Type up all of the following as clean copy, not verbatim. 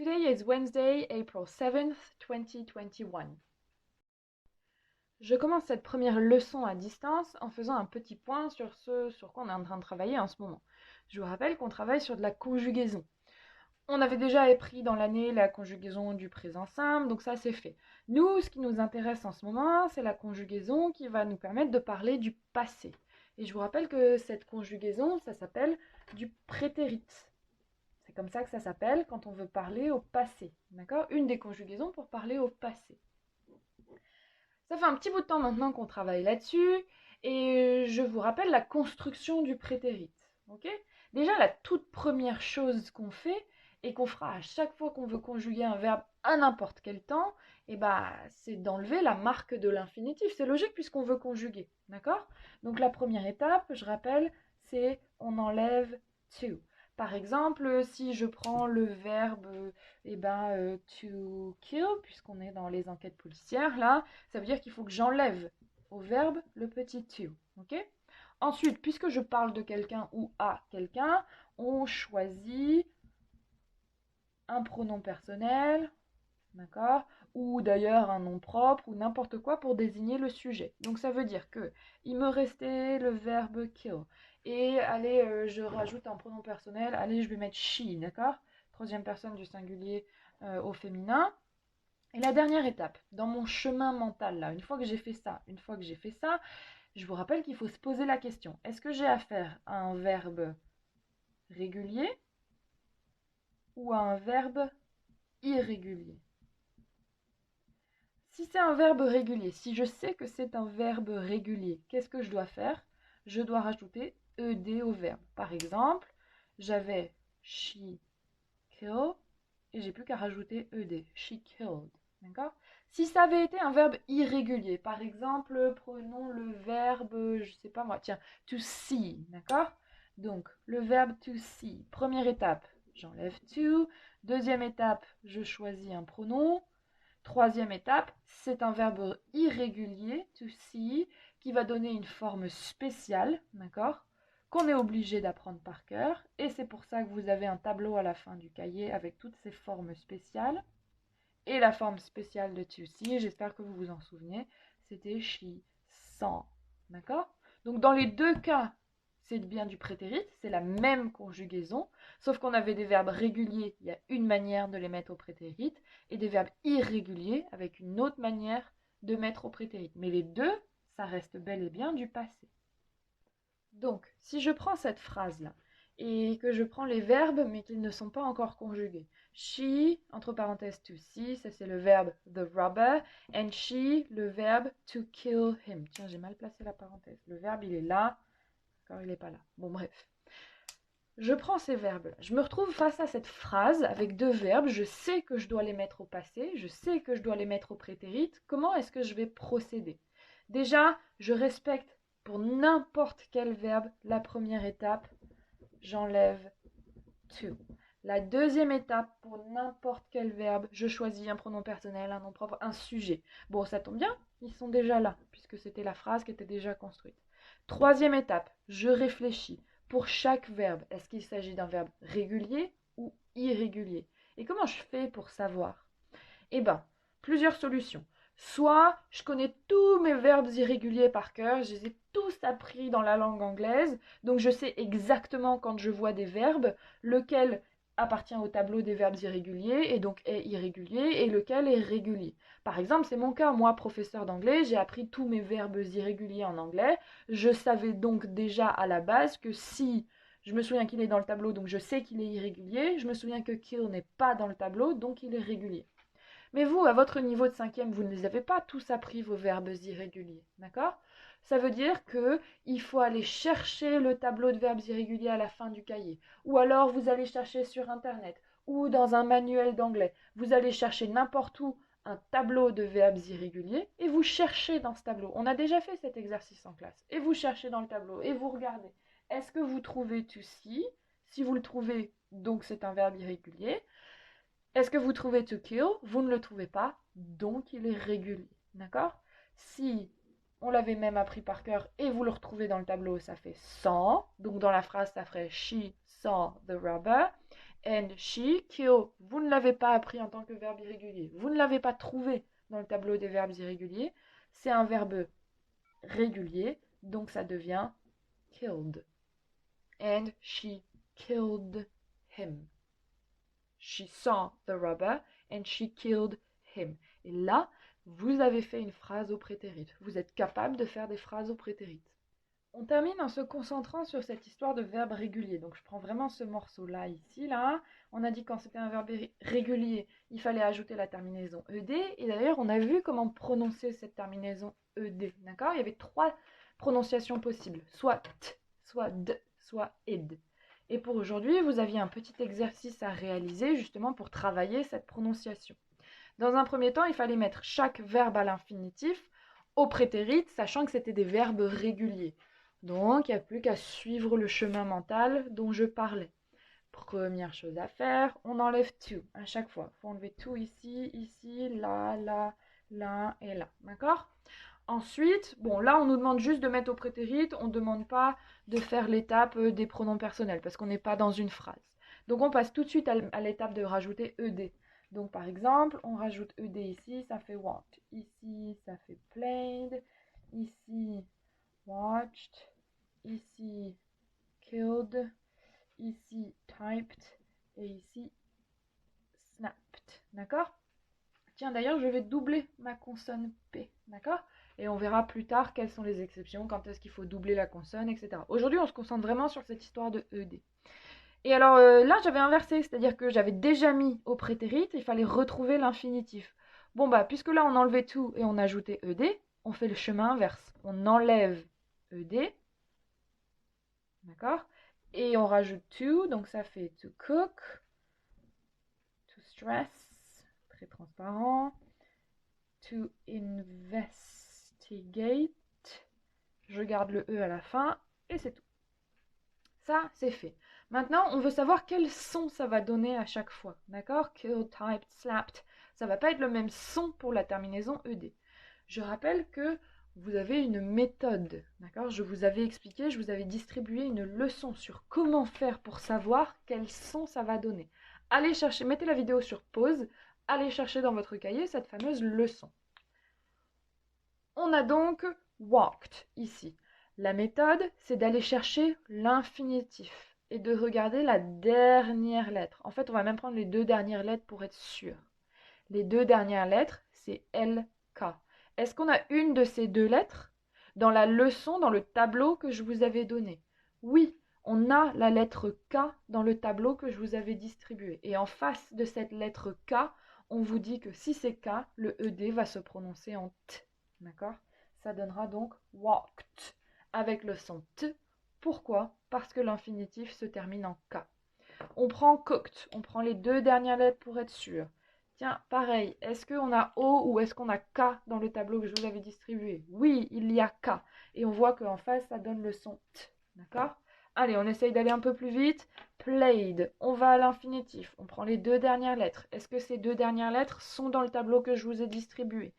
Today is Wednesday, April 7th, 2021. Je commence cette première leçon à distance en faisant un petit point sur ce sur quoi on est en train de travailler en ce moment. Je vous rappelle qu'on travaille sur de la conjugaison. On avait déjà appris dans l'année la conjugaison du présent simple, donc ça c'est fait. Nous, ce qui nous intéresse en ce moment, c'est la conjugaison qui va nous permettre de parler du passé. Et je vous rappelle que cette conjugaison, ça s'appelle du prétérit. C'est comme ça que ça s'appelle quand on veut parler au passé. D'accord? Une des conjugaisons pour parler au passé. Ça fait un petit bout de temps maintenant qu'on travaille là-dessus et je vous rappelle la construction du prétérit. Ok? Déjà, la toute première chose qu'on fait et qu'on fera à chaque fois qu'on veut conjuguer un verbe à n'importe quel temps, c'est d'enlever la marque de l'infinitif. C'est logique puisqu'on veut conjuguer. D'accord? Donc la première étape, je rappelle, c'est on enlève to. Par exemple, si je prends le verbe to kill, puisqu'on est dans les enquêtes policières, là, ça veut dire qu'il faut que j'enlève au verbe le petit to. Ok? Ensuite, puisque je parle de quelqu'un ou à quelqu'un, on choisit un pronom personnel, d'accord? Ou d'ailleurs un nom propre ou n'importe quoi pour désigner le sujet. Donc ça veut dire que il me restait le verbe kill. Et allez, je rajoute un pronom personnel. Allez, je vais mettre she, d'accord? Troisième personne du singulier au féminin. Et la dernière étape, dans mon chemin mental, là, une fois que j'ai fait ça, je vous rappelle qu'il faut se poser la question. Est-ce que j'ai affaire à un verbe régulier ou à un verbe irrégulier? Si c'est un verbe régulier, si je sais que c'est un verbe régulier, qu'est-ce que je dois faire? Je dois rajouter ed au verbe. Par exemple, j'avais she killed et j'ai plus qu'à rajouter ed, she killed. D'accord? Si ça avait été un verbe irrégulier, par exemple, prenons le verbe, je sais pas moi, tiens, to see, d'accord? Donc, le verbe to see, première étape, j'enlève to. Deuxième étape, je choisis un pronom. Troisième étape, c'est un verbe irrégulier, to see, qui va donner une forme spéciale, d'accord, qu'on est obligé d'apprendre par cœur. Et c'est pour ça que vous avez un tableau à la fin du cahier avec toutes ces formes spéciales. Et la forme spéciale de to see, j'espère que vous vous en souvenez, c'était she, saw, d'accord? Donc dans les deux cas, c'est bien du prétérit, c'est la même conjugaison, sauf qu'on avait des verbes réguliers, il y a une manière de les mettre au prétérit, et des verbes irréguliers avec une autre manière de mettre au prétérit. Mais les deux, ça reste bel et bien du passé. Donc, si je prends cette phrase-là, et que je prends les verbes, mais qu'ils ne sont pas encore conjugués. She, entre parenthèses to see, ça c'est le verbe the robber, and she, le verbe to kill him. Tiens, j'ai mal placé la parenthèse. Le verbe, il est là, d'accord, il n'est pas là. Bon, bref. Je prends ces verbes-là. Je me retrouve face à cette phrase avec deux verbes. Je sais que je dois les mettre au passé, je sais que je dois les mettre au prétérit. Comment est-ce que je vais procéder? Déjà, je respecte pour n'importe quel verbe la première étape, j'enlève to. La deuxième étape, pour n'importe quel verbe, je choisis un pronom personnel, un nom propre, un sujet. Bon, ça tombe bien, ils sont déjà là, puisque c'était la phrase qui était déjà construite. Troisième étape, je réfléchis. Pour chaque verbe, est-ce qu'il s'agit d'un verbe régulier ou irrégulier? Et comment je fais pour savoir? Eh bien, plusieurs solutions. Soit je connais tous mes verbes irréguliers par cœur, je les ai tous appris dans la langue anglaise, donc je sais exactement quand je vois des verbes, lequel appartient au tableau des verbes irréguliers et donc est irrégulier et lequel est régulier. Par exemple, c'est mon cas, moi, professeur d'anglais, j'ai appris tous mes verbes irréguliers en anglais, je savais donc déjà à la base que si je me souviens qu'il est dans le tableau, donc je sais qu'il est irrégulier, je me souviens que kill n'est pas dans le tableau, donc il est régulier. Mais vous, à votre niveau de cinquième, vous ne les avez pas tous appris, vos verbes irréguliers, d'accord? Ça veut dire qu'il faut aller chercher le tableau de verbes irréguliers à la fin du cahier. Ou alors vous allez chercher sur Internet ou dans un manuel d'anglais. Vous allez chercher n'importe où un tableau de verbes irréguliers et vous cherchez dans ce tableau. On a déjà fait cet exercice en classe. Et vous cherchez dans le tableau et vous regardez. Est-ce que vous trouvez to see? Si vous le trouvez, donc c'est un verbe irrégulier. Est-ce que vous trouvez to kill? Vous ne le trouvez pas, donc il est régulier. D'accord? Si on l'avait même appris par cœur et vous le retrouvez dans le tableau, ça fait saw. Donc dans la phrase, ça ferait she saw the robber. and she kill. Vous ne l'avez pas appris en tant que verbe irrégulier. Vous ne l'avez pas trouvé dans le tableau des verbes irréguliers. C'est un verbe régulier, donc ça devient killed. And she killed him. She saw the robber and she killed him. Et là, vous avez fait une phrase au prétérit. Vous êtes capable de faire des phrases au prétérit. On termine en se concentrant sur cette histoire de verbe régulier. Donc je prends vraiment ce morceau-là, ici, là. On a dit quand c'était un verbe régulier, il fallait ajouter la terminaison ed. Et d'ailleurs, on a vu comment prononcer cette terminaison ed. D'accord? Il y avait 3 prononciations possibles. Soit t, soit d, soit ed. Et pour aujourd'hui, vous aviez un petit exercice à réaliser justement pour travailler cette prononciation. Dans un premier temps, il fallait mettre chaque verbe à l'infinitif au prétérit, sachant que c'était des verbes réguliers. Donc, il n'y a plus qu'à suivre le chemin mental dont je parlais. Première chose à faire, on enlève to à chaque fois. Il faut enlever to ici, ici, là, là, là et là. D'accord? Ensuite, bon, là, on nous demande juste de mettre au prétérit. On ne demande pas de faire l'étape des pronoms personnels parce qu'on n'est pas dans une phrase. Donc, on passe tout de suite à l'étape de rajouter ed. Donc, par exemple, on rajoute ed ici, ça fait want. Ici, ça fait played. Ici, watched. Ici, killed. Ici, typed. Et ici, snapped. D'accord? Tiens, d'ailleurs, je vais doubler ma consonne P. D'accord? Et on verra plus tard quelles sont les exceptions, quand est-ce qu'il faut doubler la consonne, etc. Aujourd'hui, on se concentre vraiment sur cette histoire de ed. Et alors là, j'avais inversé, c'est-à-dire que j'avais déjà mis au prétérit, il fallait retrouver l'infinitif. Bon, bah, puisque là, on enlevait tout et on ajoutait ed, on fait le chemin inverse. On enlève ed, d'accord? Et on rajoute to, donc ça fait to cook, to stress, très transparent, to investigate, je garde le e à la fin, et c'est tout. Ça, c'est fait. Maintenant, on veut savoir quel son ça va donner à chaque fois, d'accord? Killed, typed, slapped. Ça va pas être le même son pour la terminaison ed. Je rappelle que vous avez une méthode, d'accord? Je vous avais expliqué, je vous avais distribué une leçon sur comment faire pour savoir quel son ça va donner. Allez chercher, mettez la vidéo sur pause, allez chercher dans votre cahier cette fameuse leçon. On a donc walked ici. La méthode, c'est d'aller chercher l'infinitif et de regarder la dernière lettre. En fait, on va même prendre les 2 dernières lettres pour être sûr. Les 2 dernières lettres, c'est LK. Est-ce qu'on a une de ces 2 lettres dans la leçon, dans le tableau que je vous avais donné? Oui, on a la lettre K dans le tableau que je vous avais distribué. Et en face de cette lettre K, on vous dit que si c'est K, le ED va se prononcer en T. D'accord? Ça donnera donc walked avec le son T. Pourquoi? Parce que l'infinitif se termine en K. On prend cooked, on prend les 2 dernières lettres pour être sûr. Tiens, pareil, est-ce qu'on a O ou est-ce qu'on a K dans le tableau que je vous avais distribué? Oui, il y a K. Et on voit qu'en face, ça donne le son T. D'accord? Allez, on essaye d'aller un peu plus vite. Played, on va à l'infinitif. On prend les 2 dernières lettres. Est-ce que ces 2 dernières lettres sont dans le tableau que je vous ai distribué?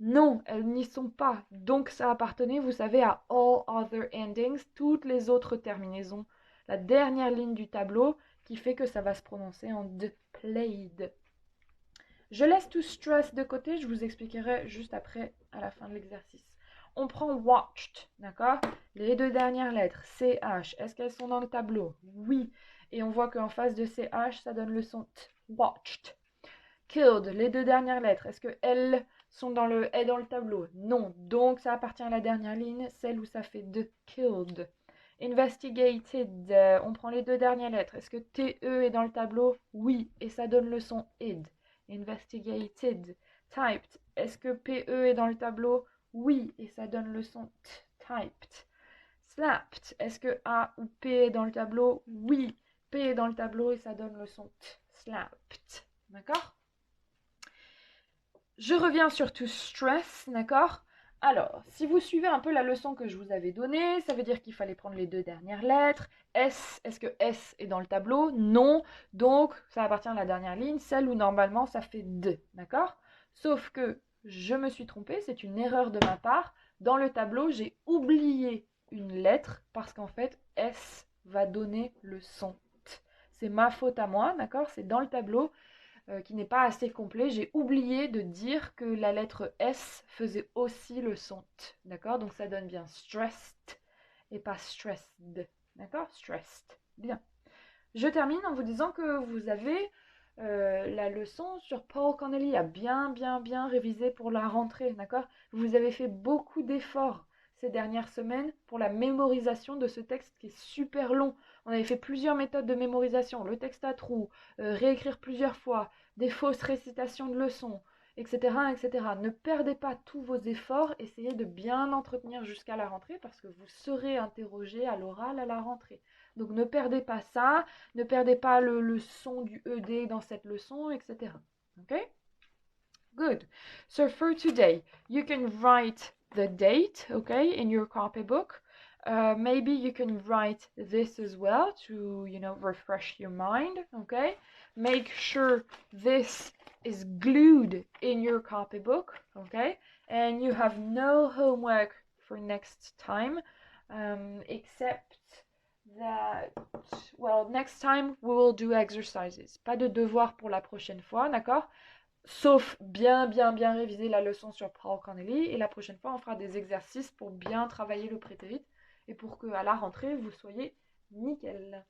Non, elles n'y sont pas. Donc ça appartenait, vous savez, à all other endings, toutes les autres terminaisons. La dernière ligne du tableau qui fait que ça va se prononcer en d, played. Je laisse to stress de côté, je vous expliquerai juste après, à la fin de l'exercice. On prend watched, d'accord? Les 2 dernières lettres, CH, est-ce qu'elles sont dans le tableau? Oui. Et on voit qu'en face de CH, ça donne le son T, watched. Killed, les 2 dernières lettres, est-ce que L sont dans le tableau? Non. Donc, ça appartient à la dernière ligne, celle où ça fait de killed. Investigated, on prend les 2 dernières lettres. Est-ce que TE est dans le tableau? Oui. Et ça donne le son id. Investigated. Typed, est-ce que PE est dans le tableau? Oui. Et ça donne le son T. Typed. Slapped, est-ce que A ou P est dans le tableau? Oui. P est dans le tableau et ça donne le son T. Slapped. D'accord? Je reviens sur to stress, d'accord? Alors, si vous suivez un peu la leçon que je vous avais donnée, ça veut dire qu'il fallait prendre les 2 dernières lettres. S, est-ce que S est dans le tableau? Non. Donc, ça appartient à la dernière ligne, celle où normalement ça fait D, d'accord? Sauf que je me suis trompée, c'est une erreur de ma part. Dans le tableau, j'ai oublié une lettre parce qu'en fait, S va donner le son T. c'est ma faute à moi, d'accord? C'est dans le tableau qui n'est pas assez complet. J'ai oublié de dire que la lettre S faisait aussi le son T, d'accord? Donc ça donne bien stressed et pas stressed, d'accord? Stressed, bien. Je termine en vous disant que vous avez la leçon sur Paul Connelly à bien réviser pour la rentrée, d'accord? Vous avez fait beaucoup d'efforts ces dernières semaines pour la mémorisation de ce texte qui est super long. On avait fait plusieurs méthodes de mémorisation, le texte à trous, réécrire plusieurs fois, des fausses récitations de leçons, etc., etc. Ne perdez pas tous vos efforts, essayez de bien entretenir jusqu'à la rentrée parce que vous serez interrogé à l'oral à la rentrée. Donc ne perdez pas ça, ne perdez pas le son du ED dans cette leçon, etc. Okay? Good. So for today, you can write the date, okay, in your copybook. Maybe you can write this as well to, refresh your mind, okay? Make sure this is glued in your copybook, okay? And you have no homework for next time, except that, well, next time we will do exercises. Pas de devoir pour la prochaine fois, d'accord? Sauf bien réviser la leçon sur Paul Connelly. Et la prochaine fois, on fera des exercices pour bien travailler le prétérit et pour qu'à la rentrée, vous soyez nickel.